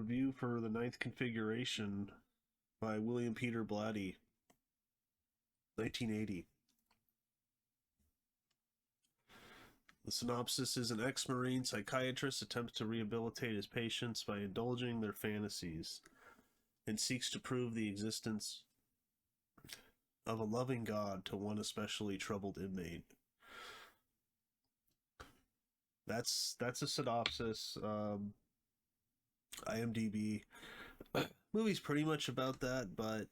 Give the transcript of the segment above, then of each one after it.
review for The Ninth Configuration by William Peter Blatty, 1980. The synopsis is: an ex-Marine psychiatrist attempts to rehabilitate his patients by indulging their fantasies and seeks to prove the existence of a loving God to one especially troubled inmate. That's a synopsis. IMDb. Movie's pretty much about that, but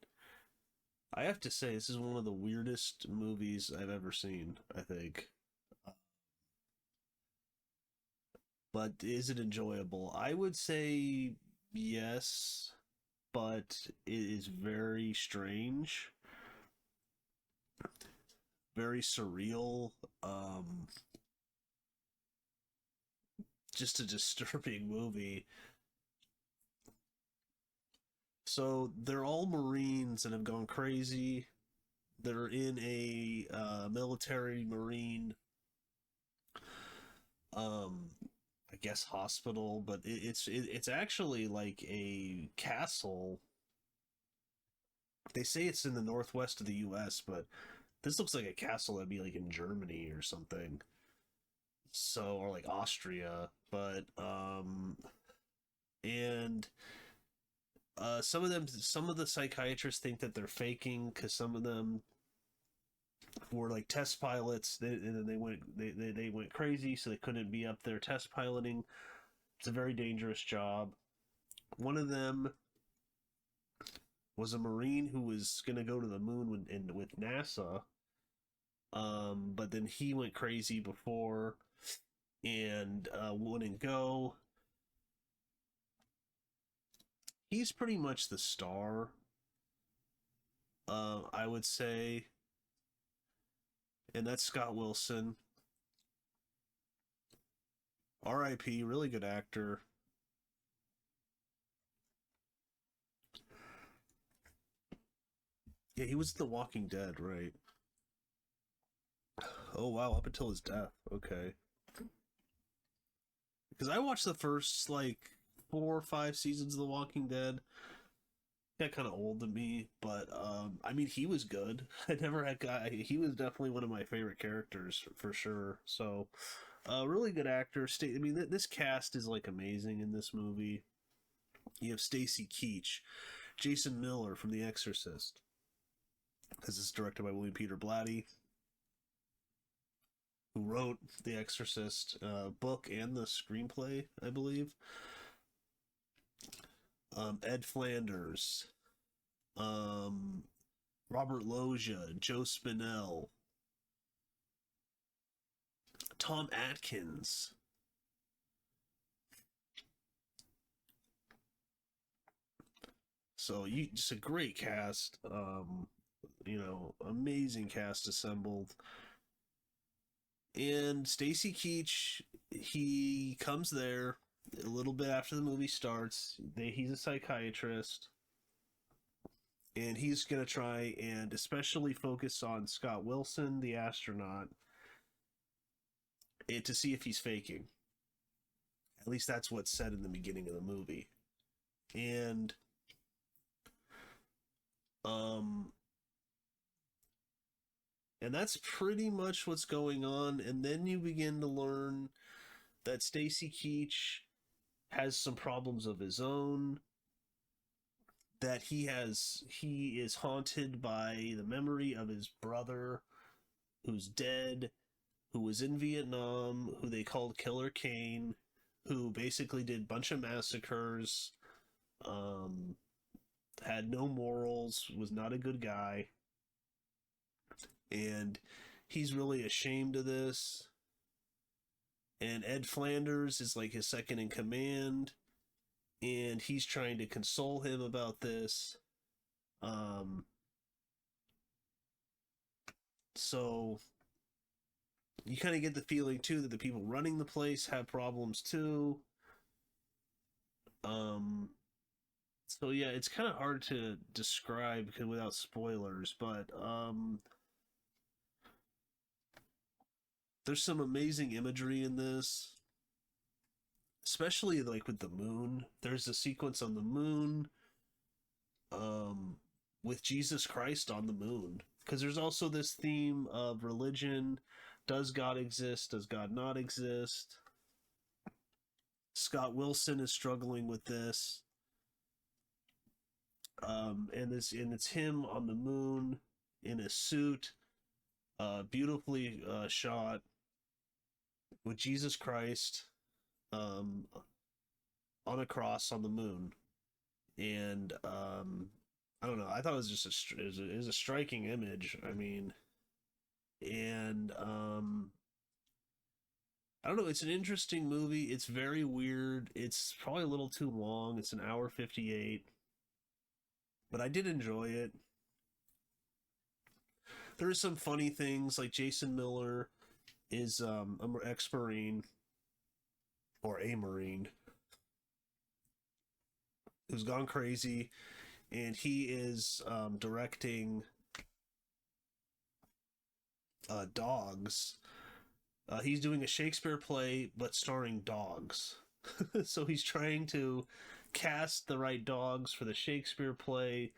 I have to say this is one of the weirdest movies I've ever seen, I think. But is it enjoyable? I would say yes, but it is very strange, very surreal, just a disturbing movie. So they're all Marines and have gone crazy. They're in a military Marine, um, I guess hospital, but it's actually like a castle. They say it's in the northwest of the U.S., but this looks like a castle that'd be like in Germany or something. So, or like Austria, but and some of the psychiatrists think that they're faking because some of them were like test pilots, and then they went crazy, so they couldn't be up there test piloting. It's a very dangerous job. One of them was a Marine who was going to go to the moon with NASA, but then he went crazy before and wouldn't go. He's pretty much the star, I would say, and that's Scott Wilson. R.I.P. Really good actor. Yeah, he was in The Walking Dead, right? Oh wow, up until his death. Okay. Because I watched the first like 4 or 5 seasons of The Walking Dead. Got kind of old to me, but I mean, he was good. I never had guy. He was definitely one of my favorite characters for sure. So, really good actor. I mean, this cast is like amazing in this movie. You have Stacy Keach, Jason Miller from The Exorcist. This is directed by William Peter Blatty, who wrote The Exorcist book and the screenplay, I believe. Ed Flanders, Robert Loggia, Joe Spinell, Tom Atkins. So you just a great cast. Amazing cast assembled. And Stacy Keach, he comes there a little bit after the movie starts. He's a psychiatrist, and he's going to try and especially focus on Scott Wilson, the astronaut, and to see if he's faking. At least that's what's said in the beginning of the movie. And um and that's pretty much what's going on, and then you begin to learn that Stacy Keach has some problems of his own, that he is haunted by the memory of his brother who's dead, who was in Vietnam, who they called Killer Kane, who basically did a bunch of massacres, um, had no morals, was not a good guy, and he's really ashamed of this. And Ed Flanders is like his second in command, and he's trying to console him about this. Um, so you kind of get the feeling too that the people running the place have problems too. Um, so yeah, it's kind of hard to describe without spoilers, but there's some amazing imagery in this. especially like with the moon. There's a sequence on the moon, um, with Jesus Christ on the moon, because there's also this theme of religion. Does God exist? Does God not exist? Scott Wilson is struggling with this, and it's him on the moon in a suit, beautifully shot with Jesus Christ, um, on a cross on the moon, and I don't know. I thought it was just it was a striking image. I mean, and I don't know. It's an interesting movie. It's very weird. It's probably a little too long. It's an hour 58, but I did enjoy it. There are some funny things like Jason Miller is an ex-marine or a marine who's gone crazy, and he is directing dogs. He's doing a Shakespeare play but starring dogs. So he's trying to cast the right dogs for the Shakespeare play.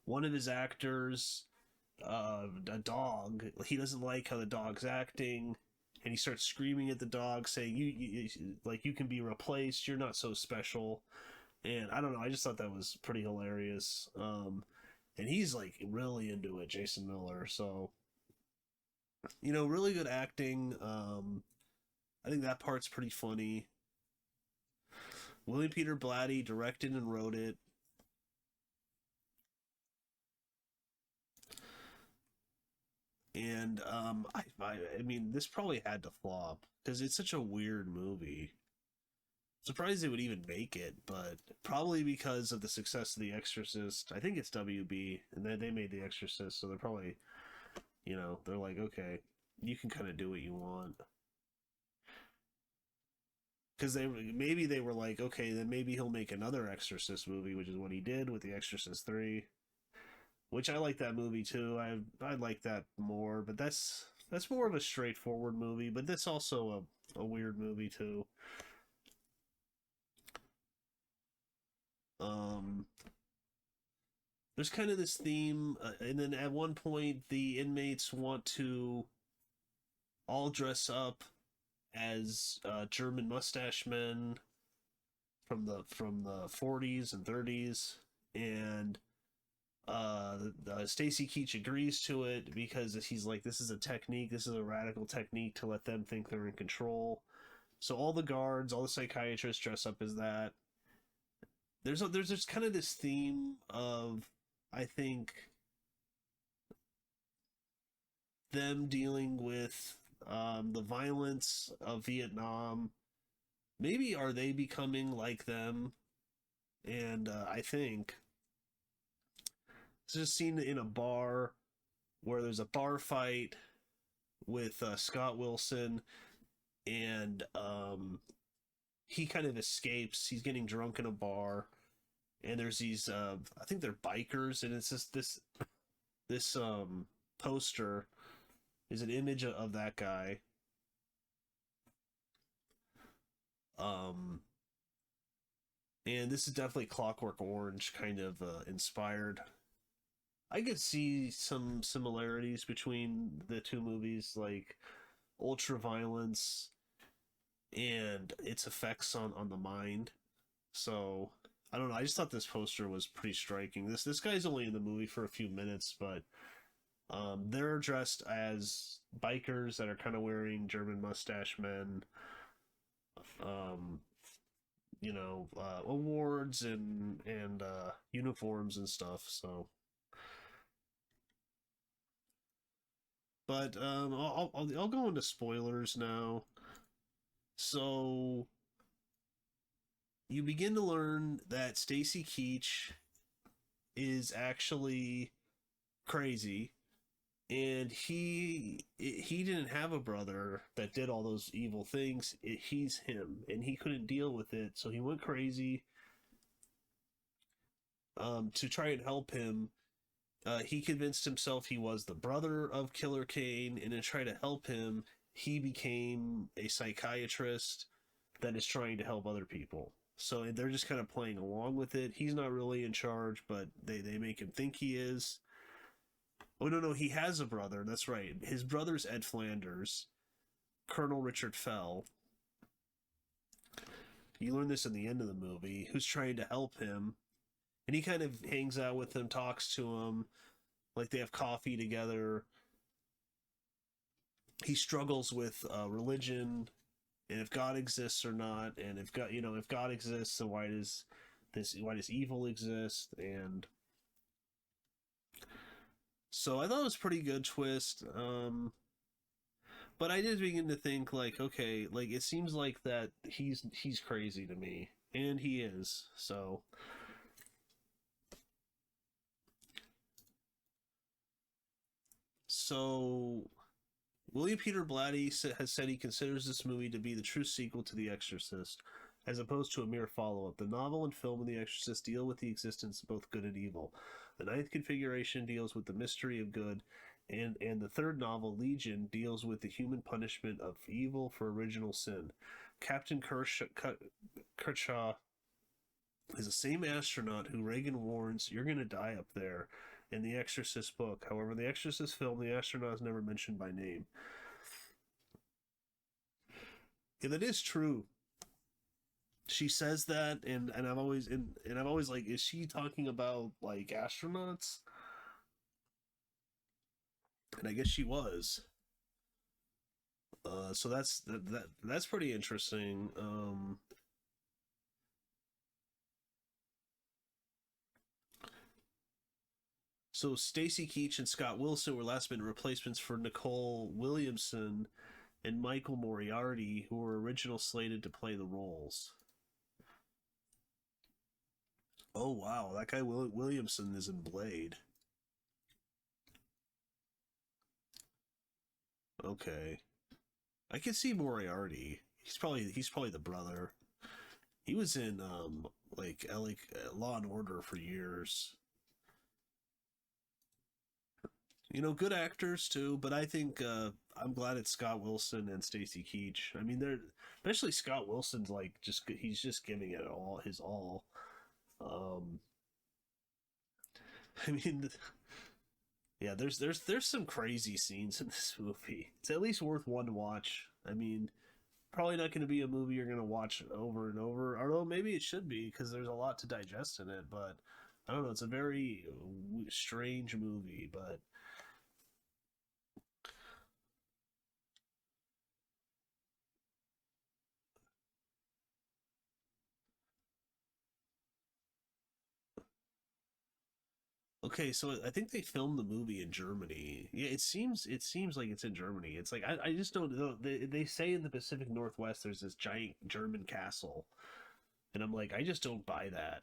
One of his actors, a dog, he doesn't like how the dog's acting, and he starts screaming at the dog, saying, like, you can be replaced. You're not so special." And I don't know. I just thought that was pretty hilarious. And he's like really into it, Jason Miller. So, really good acting. I think that part's pretty funny. William Peter Blatty directed and wrote it. And I mean, this probably had to flop because it's such a weird movie. Surprised they would even make it, but probably because of the success of The Exorcist. I think it's WB, and then they made The Exorcist, so they're probably, they're like, okay, you can kind of do what you want. Because maybe they were like, okay, then maybe he'll make another Exorcist movie, which is what he did with The Exorcist 3, which I like that movie too. I like that more, but that's more of a straightforward movie. But this also a weird movie too. Um, there's kind of this theme, and then at one point the inmates want to all dress up as German mustache men from the 40s and 30s, and Stacy Keach agrees to it because he's like, this is a technique, this is a radical technique to let them think they're in control. So all the guards, all the psychiatrists dress up as that. There's kind of this theme of, I think, them dealing with the violence of Vietnam. Maybe are they becoming like them? And I think it's just seen in a bar where there's a bar fight with Scott Wilson, and he kind of escapes. He's getting drunk in a bar, and there's these I think they're bikers, and it's just this poster is an image of that guy. Um, and this is definitely Clockwork Orange kind of inspired. I could see some similarities between the two movies, like ultra violence and its effects on the mind. So I don't know. I just thought this poster was pretty striking. This guy's only in the movie for a few minutes, but they're dressed as bikers that are kind of wearing German mustache men. Um, awards and uniforms and stuff. So, but I'll go into spoilers now. So you begin to learn that Stacy Keach is actually crazy, and he didn't have a brother that did all those evil things. He's him, and he couldn't deal with it, so he went crazy. To try and help him, he convinced himself he was the brother of Killer Kane, and to try to help him, he became a psychiatrist that is trying to help other people. So they're just kind of playing along with it. He's not really in charge, but they make him think he is. Oh, no, no, he has a brother. That's right. His brother's Ed Flanders, Colonel Richard Fell. You learn this in the end of the movie, who's trying to help him. And he kind of hangs out with him, talks to him, like they have coffee together. He struggles with religion and if God exists or not, and if God, if God exists, then why does evil exist? And so I thought it was a pretty good twist. But I did begin to think like, okay, like it seems like that he's crazy to me, and he is. So William Peter Blatty has said he considers this movie to be the true sequel to The Exorcist, as opposed to a mere follow up. The novel and film of The Exorcist deal with the existence of both good and evil. The ninth configuration deals with the mystery of good, and the third novel, Legion, deals with the human punishment of evil for original sin. Captain Kershaw is the same astronaut who Reagan warns, "You're going to die up there," in the Exorcist book. However, in the Exorcist film, the astronaut is never mentioned by name. Yeah, that is true. She says that, and I've always like, is she talking about like astronauts? And I guess she was. So that's pretty interesting. So Stacy Keach and Scott Wilson were last minute replacements for Nicole Williamson and Michael Moriarty, who were original slated to play the roles. Oh wow, that guy Williamson is in Blade. Okay, I can see Moriarty. He's probably the brother. He was in like Law and Order for years. Good actors too, but I think I'm glad it's Scott Wilson and Stacy Keach. I mean, they're especially Scott Wilson's like he's just giving it all his all. Um, I mean, yeah, there's some crazy scenes in this movie. It's at least worth one to watch. I mean, probably not going to be a movie you're going to watch over and over. Although maybe it should be because there's a lot to digest in it. But I don't know. It's a very strange movie, but okay, so I think they filmed the movie in Germany. Yeah, it seems like it's in Germany. It's like I just don't know. They say in the Pacific Northwest there's this giant German castle, and I'm like, I just don't buy that.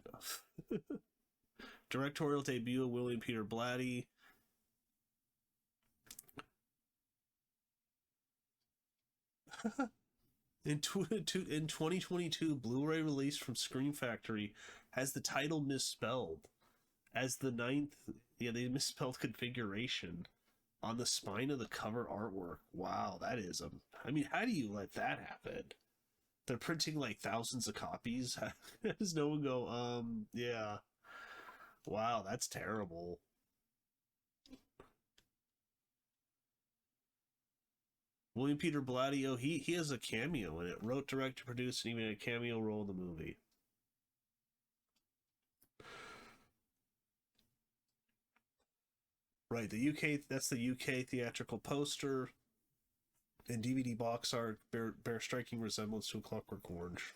Directorial debut of William Peter Blatty. In 2022, Blu-ray release from Screen Factory has the title misspelled as the ninth. Yeah, they misspelled configuration on the spine of the cover artwork. Wow, that is a. I mean, how do you let that happen? They're printing like thousands of copies. How does no one go? Yeah. Wow, that's terrible. William Peter Blatty, oh, he has a cameo in it. Wrote, directed, produced, and even a cameo role in the movie. Right, the UK. That's the UK theatrical poster and DVD box art bear striking resemblance to A Clockwork Orange.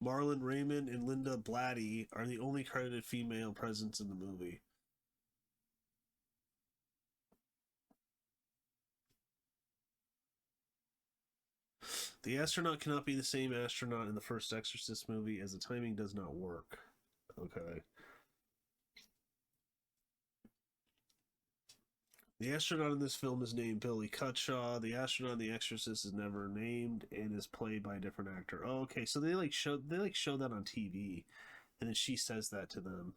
Marlon Raymond and Linda Blatty are the only credited female presence in the movie. The astronaut cannot be the same astronaut in the first Exorcist movie as the timing does not work. Okay. The astronaut in this film is named Billy Cutshaw. The astronaut in The Exorcist is never named and is played by a different actor. Oh, okay. So they show that on TV, and then she says that to them.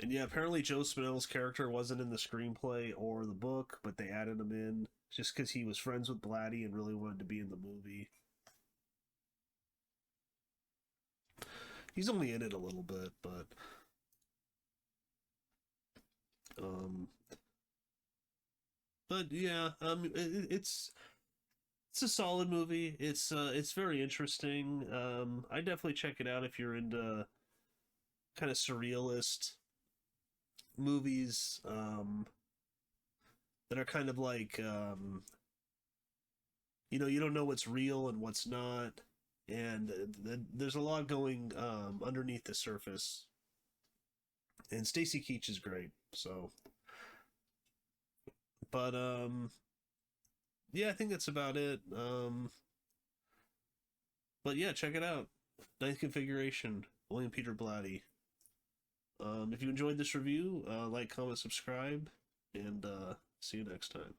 And yeah, apparently Joe Spinell's character wasn't in the screenplay or the book, but they added him in just because he was friends with Blatty and really wanted to be in the movie. He's only in it a little bit, um, but yeah, it's a solid movie. It's very interesting. I definitely check it out if you're into kind of surrealist movies. That are kind of like you don't know what's real and what's not, and there's a lot going underneath the surface. And Stacy Keach is great. So, but yeah, I think that's about it. But yeah, check it out. Ninth Configuration, William Peter Blatty. If you enjoyed this review, like, comment, subscribe, and see you next time.